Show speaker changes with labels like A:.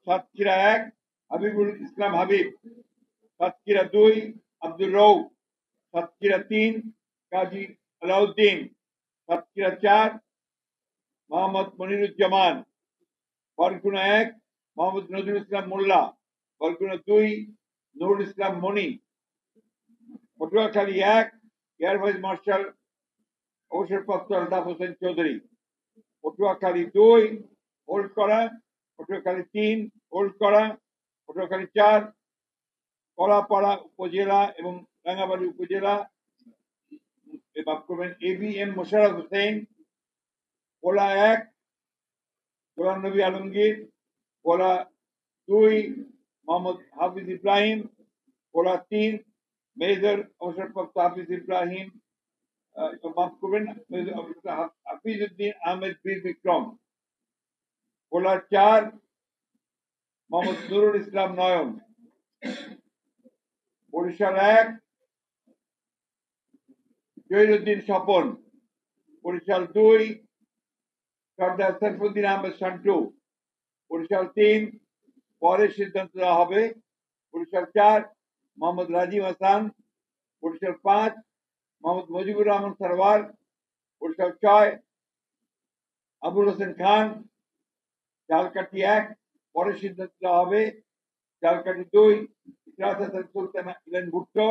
A: সাতক্ষীরা 1 হাবিবুল ইসলাম হাবিব, সাতক্ষীরা 2 আব্দুর রউফ, সাতক্ষীরা 3 কাজী আলাউদ্দিন, সাতক্ষীরা 4 মোহাম্মদ মনিরুজ্জামান, বরগুনা 1 মোহাম্মদ নজরুল ইসলাম মোল্লা, বরগুনা 2 নুরুল ইসলাম মনি, Patuakhali 1 air vice marshal অবসরপ্রাপ্ত Altaf Hossain Chowdhury, Patuakhali 2 hold করা, Patuakhali 3 hold করা, পটুয়াখালী 4 কলাপাড়া উপজেলা এবং রাঙ্গামাটি উপজেলা মাফ করবেন ABM মোশাররফ হোসেন, ভোলা 1 গোলাম নবী আলমগীর, ভোলা 2 মোহাম্মদ হাফিজ ইব্রাহিম, ভোলা 3 মেজর অবসরপ্রাপ্ত হাফিজ ইব্রাহিম মাফ করবেন হাফিজউদ্দিন আহমেদ বীর বিক্রম, ভোলা 4 মোহাম্মদ নুরুল ইসলাম নয়ন, বরিশাল 1 জহিরুদ্দিন স্বপন, বরিশাল 2 সর্দার সাইফুদ্দিন আহমেদ শান্টু, বরিশাল 3 পরে সিদ্ধান্ত দেওয়া হবে, বরিশাল 4 মোহাম্মদ রাজীব হাসান, বরিশাল 5 মোহাম্মদ মুজিবুর রহমান সরওয়ার, বরিশাল 6 আবুল হোসেন খান, ঝালকাঠি 1 পরে সিদ্ধান্ত দেওয়া হবে, ঝালকাঠি 2 ইকরাত হাসান সুলতানা ইলেন ভুট্টো,